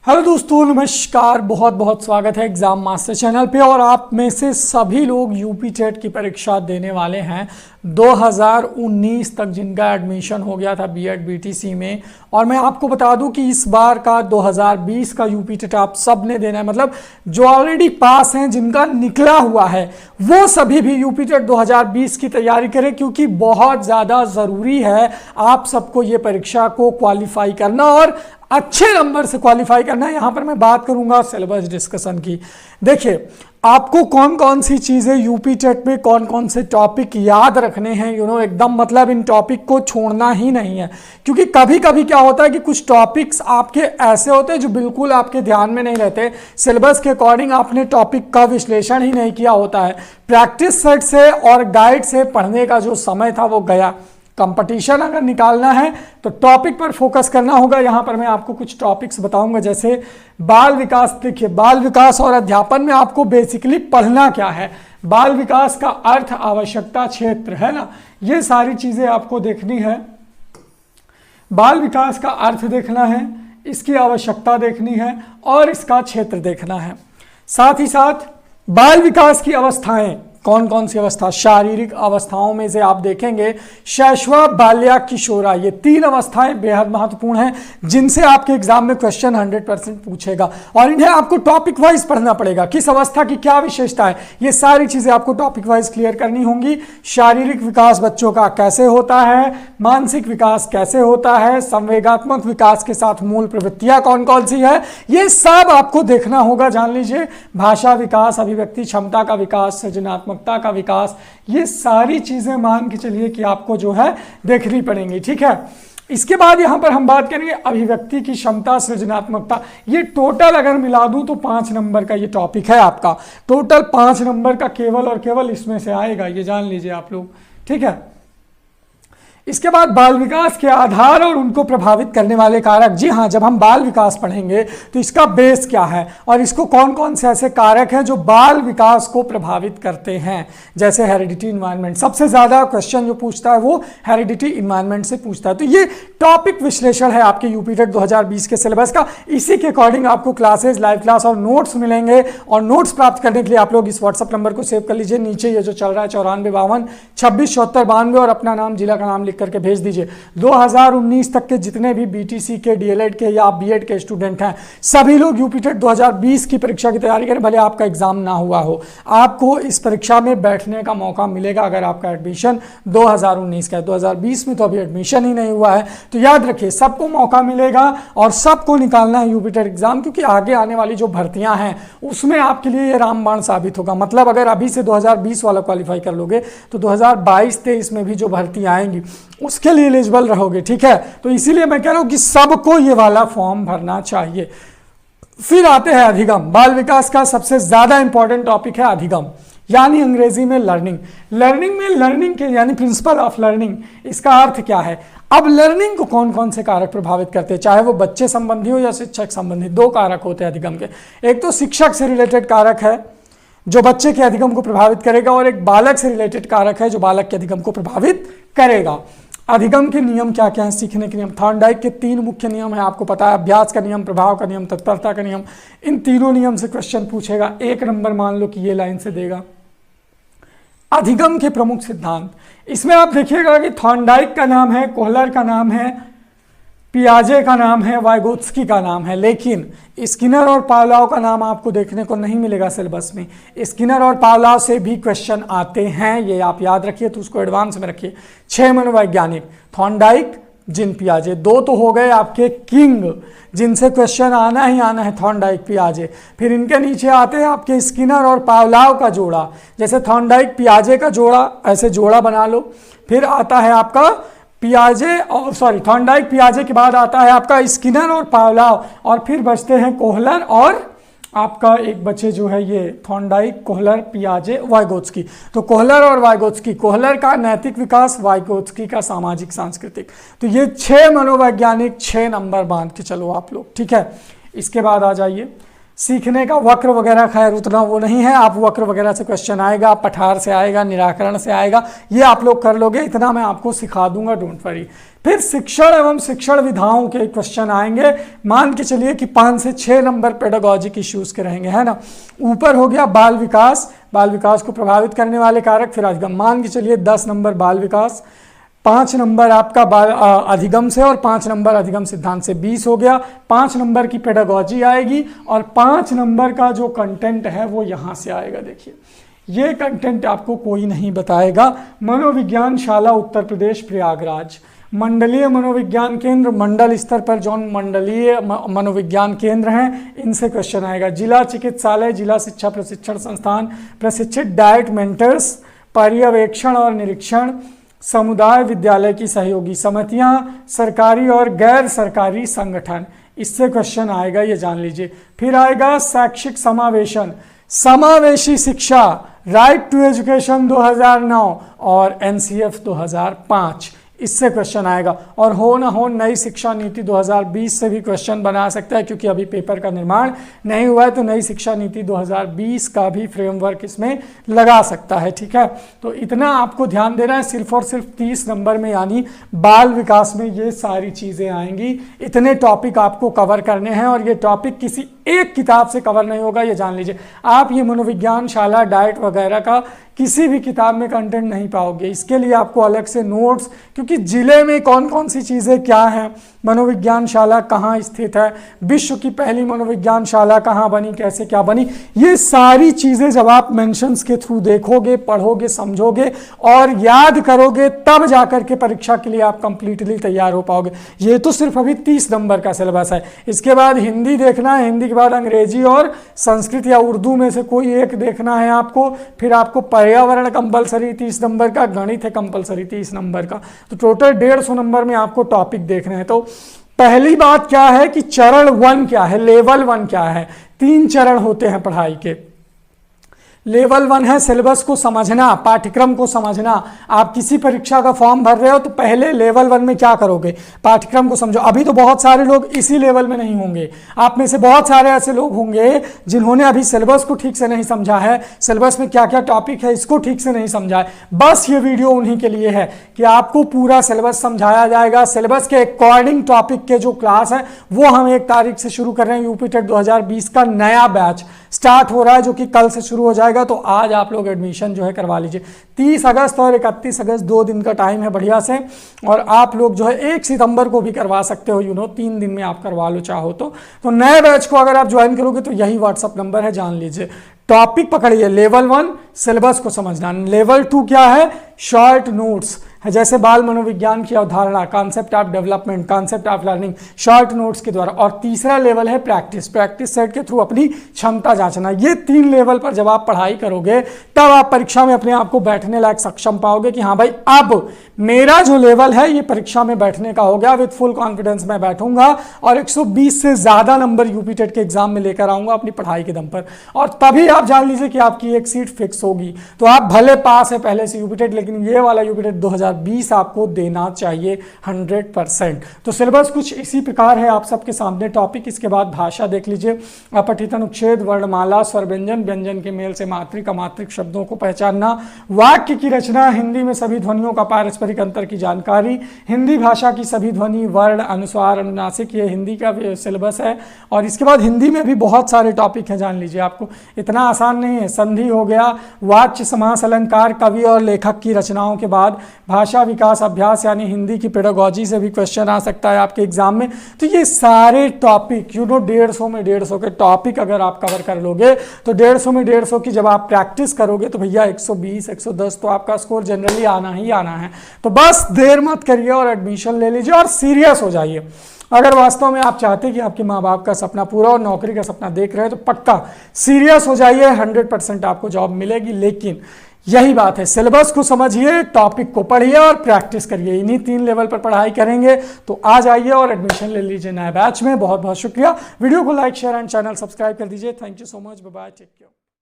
Hello दोस्तों, नमस्कार। बहुत बहुत स्वागत है एग्ज़ाम मास्टर चैनल पे। और आप में से सभी लोग यूपी टेट की परीक्षा देने वाले हैं 2019 तक, जिनका एडमिशन हो गया था बीएड बीटीसी में। और मैं आपको बता दूं कि इस बार का 2020 का यूपी टेट आप सब ने देना है। मतलब जो ऑलरेडी पास हैं, जिनका निकला हुआ है, वो सभी भी यूपी टेट 2020 की तैयारी करें, क्योंकि बहुत ज़्यादा ज़रूरी है आप सबको ये परीक्षा को क्वालिफाई करना और अच्छे नंबर से क्वालिफाई करना है। यहां पर मैं बात करूंगा सिलेबस डिस्कशन की। देखिए, आपको कौन कौन सी चीज़ें यूपी टेट में, कौन कौन से टॉपिक याद रखने हैं, एकदम मतलब इन टॉपिक को छोड़ना ही नहीं है। क्योंकि कभी कभी क्या होता है कि कुछ टॉपिक्स आपके ऐसे होते हैं जो बिल्कुल आपके ध्यान में नहीं रहते। सिलेबस के अकॉर्डिंग आपने टॉपिक का विश्लेषण ही नहीं किया होता है। प्रैक्टिस सेट से और गाइड से पढ़ने का जो समय था वो गया। कंपटीशन अगर निकालना है तो टॉपिक पर फोकस करना होगा। यहां पर मैं आपको कुछ टॉपिक्स बताऊंगा, जैसे बाल विकास। देखिए, बाल विकास और अध्यापन में आपको बेसिकली पढ़ना क्या है। बाल विकास का अर्थ, आवश्यकता, क्षेत्र, है ना, ये सारी चीजें आपको देखनी है। बाल विकास का अर्थ देखना है, इसकी आवश्यकता देखनी है और इसका क्षेत्र देखना है। साथ ही साथ बाल विकास की अवस्थाएं, कौन कौन सी अवस्था, शारीरिक अवस्थाओं में से आप देखेंगे शैशव, बाल्या, किशोरा, ये तीन अवस्थाएं बेहद महत्वपूर्ण हैं, जिनसे आपके एग्जाम में क्वेश्चन 100% पूछेगा। और इन्हें आपको टॉपिक वाइज पढ़ना पड़ेगा। किस अवस्था की क्या विशेषता है, ये सारी चीजें आपको टॉपिक वाइज क्लियर करनी होंगी। शारीरिक विकास बच्चों का कैसे होता है, मानसिक विकास कैसे होता है, संवेगात्मक विकास के साथ मूल प्रवृत्तियां कौन कौन सी है, ये सब आपको देखना होगा। जान लीजिए, भाषा विकास, अभिव्यक्ति क्षमता का विकास, सृजनात्मक का विकास, ये सारी चीजें मान के चलिए कि आपको जो है देखनी पड़ेंगी। ठीक है, इसके बाद यहां पर हम बात करेंगे अभिव्यक्ति की क्षमता, सृजनात्मकता। ये टोटल अगर मिला दूं तो 5 नंबर का ये टॉपिक है आपका। टोटल 5 नंबर का केवल और केवल इसमें से आएगा, ये जान लीजिए आप लोग। ठीक है, इसके बाद बाल विकास के आधार और उनको प्रभावित करने वाले कारक। जी हाँ, जब हम बाल विकास पढ़ेंगे तो इसका बेस क्या है और इसको कौन कौन से ऐसे कारक हैं जो बाल विकास को प्रभावित करते हैं, जैसे हेरिडिटी, इन्वायरमेंट। सबसे ज्यादा क्वेश्चन जो पूछता है वो हेरिडिटी, इन्वायरमेंट से पूछता है। तो ये टॉपिक विश्लेषण है आपके यूपी टेट 2020 के सिलेबस का। इसी के अकॉर्डिंग आपको क्लासेज, लाइव क्लास और नोट्स मिलेंगे। और नोट्स प्राप्त करने के लिए आप लोग इस व्हाट्सअप नंबर को सेव कर लीजिए, नीचे ये जो चल रहा है 94 52 26 74 92, और अपना नाम, जिला का नाम करके भेज दीजिए। 2019 तक के जितने भी बीटीसी के, डीएलएड के या बीएड के स्टूडेंट हैं, सभी लोग यूपी टेट 2020 की परीक्षा की तैयारी करें। भले आपका एग्जाम ना हुआ हो, आपको इस परीक्षा में बैठने का मौका मिलेगा अगर आपका एडमिशन 2019 का है। 2020 में तो अभी एडमिशन ही नहीं हुआ है। तो याद रखिए, सबको मौका मिलेगा और सबको निकालना है यूपी टेट एग्जाम, क्योंकि आगे आने वाली जो भर्तियां हैं उसमें आपके लिए ये रामबाण साबित होगा। मतलब अगर अभी से 2020 वाला क्वालिफाई कर लोगे तो 2022-23 में भी जो भर्ती आएंगी उसके लिए एलिजिबल रहोगे। ठीक है, तो इसीलिए मैं कह रहा हूं कि सबको ये वाला फॉर्म भरना चाहिए। फिर आते हैं अधिगम। बाल विकास का सबसे ज्यादा इंपॉर्टेंट टॉपिक है अधिगम, यानी अंग्रेजी में लर्निंग। लर्निंग में लर्निंग के यानी प्रिंसिपल ऑफ लर्निंग, इसका अर्थ क्या है। अब लर्निंग को कौन कौन से कारक प्रभावित करते हैं, चाहे वो बच्चे संबंधी हो या शिक्षक संबंधी। 2 कारक होते हैं अधिगम के। एक तो शिक्षक से रिलेटेड कारक है जो बच्चे के अधिगम को प्रभावित करेगा, और एक बालक से रिलेटेड कारक है जो बालक के अधिगम को प्रभावित करेगा। अधिगम के नियम क्या क्या हैं, सीखने के नियम। थॉर्नडाइक के 3 मुख्य नियम है, आपको पता है। अभ्यास का नियम, प्रभाव का नियम, तत्परता का नियम। इन तीनों नियम से क्वेश्चन पूछेगा। 1 नंबर मान लो कि ये लाइन से देगा। अधिगम के प्रमुख सिद्धांत, इसमें आप देखिएगा कि थॉर्नडाइक का नाम है, कोहलर का नाम है, पियाजे का नाम है, वाइगोत्स्की का नाम है, लेकिन स्किनर और पावलोव का नाम आपको देखने को नहीं मिलेगा सिलेबस में। स्किनर और पावलोव से भी क्वेश्चन आते हैं, ये आप याद रखिए, तो उसको एडवांस में रखिए। 6 मनोवैज्ञानिक, थॉर्नडाइक, जीन पियाजे। 2 तो हो गए आपके किंग, जिनसे क्वेश्चन आना ही आना है, थॉर्नडाइक, पियाजे। फिर इनके नीचे आते हैं आपके स्किनर और पावलोव का जोड़ा, जैसे थॉर्नडाइक पियाजे का जोड़ा, ऐसे जोड़ा बना लो। फिर आता है आपका पियाजे और थॉर्नडाइक पियाजे के बाद आता है आपका स्किनर और पावलोव, और फिर बचते हैं कोहलर और आपका एक बचे जो है ये थॉर्नडाइक, कोहलर, पियाजे, वाइगोत्स्की। तो कोहलर और वाइगोत्स्की, कोहलर का नैतिक विकास, वाइगोत्स्की का सामाजिक सांस्कृतिक। तो ये 6 मनोवैज्ञानिक, 6 नंबर बांध के चलो आप लोग। ठीक है, इसके बाद आ जाइए सीखने का वक्र वगैरह खैर उतना वो नहीं है, आप वक्र वगैरह से क्वेश्चन आएगा, पठार से आएगा, निराकरण से आएगा, ये आप लोग कर लोगे, इतना मैं आपको सिखा दूंगा, डोंट वरी। फिर शिक्षण एवं शिक्षण विधाओं के क्वेश्चन आएंगे, मान के चलिए कि 5 से 6 नंबर पेडागॉजिक इश्यूज के रहेंगे, है ना। ऊपर हो गया बाल विकास को प्रभावित करने वाले कारक, फिर अधिगम, मान के चलिए 10 नंबर बाल विकास, 5 नंबर आपका अधिगम से और 5 नंबर अधिगम सिद्धांत से, 20 हो गया। 5 नंबर की पेडागॉजी आएगी और 5 नंबर का जो कंटेंट है वो यहाँ से आएगा। देखिए ये कंटेंट आपको कोई नहीं बताएगा। मनोविज्ञान शाला उत्तर प्रदेश प्रयागराज, मंडलीय मनोविज्ञान केंद्र, मंडल स्तर पर जो मंडलीय मनोविज्ञान केंद्र हैं इनसे क्वेश्चन आएगा। जिला चिकित्सालय, जिला शिक्षा प्रशिक्षण संस्थान, प्रशिक्षित डाइट मेंटर्स, पर्यवेक्षण और निरीक्षण, समुदाय विद्यालय की सहयोगी समितियां, सरकारी और गैर सरकारी संगठन, इससे क्वेश्चन आएगा, ये जान लीजिए। फिर आएगा शैक्षिक समावेशन, समावेशी शिक्षा, राइट टू एजुकेशन 2009 और एनसीएफ 2005, इससे क्वेश्चन आएगा। और हो ना हो नई शिक्षा नीति 2020 से भी क्वेश्चन बना सकता है, क्योंकि अभी पेपर का निर्माण नहीं हुआ है, तो नई शिक्षा नीति 2020 का भी फ्रेमवर्क इसमें लगा सकता है, ठीक है। तो इतना आपको ध्यान देना है, सिर्फ और सिर्फ 30 नंबर में, यानी बाल विकास में ये सारी चीज़ें आएंगी। इतने टॉपिक आपको कवर करने हैं और ये टॉपिक किसी एक किताब से कवर नहीं होगा, ये जान लीजिए। आप ये मनोविज्ञान शाला, डाइट वगैरह का किसी भी किताब में कंटेंट नहीं पाओगे। इसके लिए आपको अलग से नोट्स, क्योंकि जिले में कौन कौन सी चीज़ें क्या हैं, मनोविज्ञान शाला कहाँ स्थित है, विश्व की पहली मनोविज्ञान शाला कहाँ बनी, कैसे क्या बनी, ये सारी चीज़ें जब आप मेंशंस के थ्रू देखोगे, पढ़ोगे, समझोगे और याद करोगे, तब जाकर के परीक्षा के लिए आप कंप्लीटली तैयार हो पाओगे। ये तो सिर्फ अभी 30 नंबर का सिलेबस है। इसके बाद हिंदी देखना है, हिंदी के बाद अंग्रेजी और संस्कृत या उर्दू में से कोई एक देखना है आपको। फिर आपको पर्यावरण कंपलसरी 30 नंबर का, गणित है कंपलसरी 30 नंबर का, तो टोटल 150 नंबर में आपको टॉपिक देखने हैं। तो पहली बात क्या है कि चरण 1 क्या है, लेवल 1 क्या है। 3 चरण होते हैं पढ़ाई के। लेवल 1 है सिलेबस को समझना, पाठ्यक्रम को समझना। आप किसी परीक्षा का फॉर्म भर रहे हो तो पहले लेवल 1 में क्या करोगे, पाठ्यक्रम को समझो। अभी तो बहुत सारे लोग इसी लेवल में नहीं होंगे, आप में से बहुत सारे ऐसे लोग होंगे जिन्होंने अभी सिलेबस को ठीक से नहीं समझा है, सिलेबस में क्या क्या टॉपिक है इसको ठीक से नहीं समझा है। बस ये वीडियो उन्हीं के लिए है कि आपको पूरा सिलेबस समझाया जाएगा। सिलेबस के अकॉर्डिंग टॉपिक के जो क्लास है वो हम 1 तारीख से शुरू कर रहे हैं। यूपी टेट 2020 का नया बैच स्टार्ट हो रहा है, जो कि कल से शुरू हो जाएगा। तो आज आप लोग एडमिशन जो है करवा लीजिए। 30 अगस्त और 31 अगस्त 2 दिन का टाइम है बढ़िया से, और आप लोग जो है 1 सितंबर को भी करवा सकते हो, 3 दिन में आप करवा लो चाहो तो नए बैच को अगर आप ज्वाइन करोगे तो यही व्हाट्सअप नंबर है, जान लीजिए। टॉपिक पकड़िए, लेवल 1 सिलेबस को समझना, लेवल 2 क्या है, शॉर्ट नोट्स है, जैसे बाल मनोविज्ञान की अवधारणा, concept of development, concept of learning, short notes के द्वारा। और तीसरा लेवल है प्रैक्टिस सेट के थ्रू अपनी क्षमता जांचना। ये 3 लेवल पर जब आप पढ़ाई करोगे तब आप परीक्षा में अपने आप को बैठने लायक सक्षम पाओगे कि हाँ भाई अब मेरा जो लेवल है ये परीक्षा में बैठने का हो गया, विद फुल कॉन्फिडेंस मैं बैठूंगा और 120 से ज्यादा नंबर यूपी टेट के एग्जाम में लेकर आऊंगा अपनी पढ़ाई के दम पर। और तभी आप जान लीजिए कि आपकी एक सीट फिक्स होगी। तो आप भले पास है पहले से यूपी टेट, लेकिन ये वाला यूपी टेट 2020 आपको देना चाहिए 100%। तो सिलेबस कुछ इसी प्रकार है आप सबके सामने। टॉपिक इसके बाद भाषा देख लीजिए, अपठित अनुच्छेद, वर्णमाला, स्वर व्यंजन, व्यंजन के मेल से मात्रिक अमात्रिक शब्दों को पहचानना, वाक्य की रचना, हिंदी में सभी ध्वनियों का पारस्परिक अंतर की जानकारी, हिंदी भाषा की सभी ध्वनि, वर्ण, अनुस्वार, अनुनासिक, ये हिंदी का सिलेबस है। और इसके बाद हिंदी में भी बहुत सारे टॉपिक हैं, जान लीजिए, आपको इतना आसान नहीं है। संधि हो गया, वाच्य, समास, अलंकार, कवि और लेखक की रचनाओं के बाद भाषा विकास अभ्यास, यानी हिंदी की पेडागॉजी से भी क्वेश्चन आ सकता है आपके एग्जाम में। तो ये सारे टॉपिक 150 में 150 के टॉपिक अगर आप कवर कर लोगे तो 150 में 150 की जब आप प्रैक्टिस करोगे तो भैया 120 110 तो आपका स्कोर जनरली आना ही आना है। तो बस देर मत करिए और एडमिशन ले लीजिए और सीरियस हो जाइए। अगर वास्तव में आप चाहते कि आपके माँ बाप का सपना पूरा और नौकरी का सपना देख रहे हैं तो पक्का सीरियस हो जाइए, 100% आपको जॉब मिलेगी। लेकिन यही बात है, सिलेबस को समझिए, टॉपिक को पढ़िए और प्रैक्टिस करिए। इन्हीं 3 लेवल पर पढ़ाई करेंगे तो आ जाइए और एडमिशन ले लीजिए नए बैच में। बहुत बहुत शुक्रिया। वीडियो को like, share and channel subscribe कर दीजिए। Thank you so much, bye bye, take care.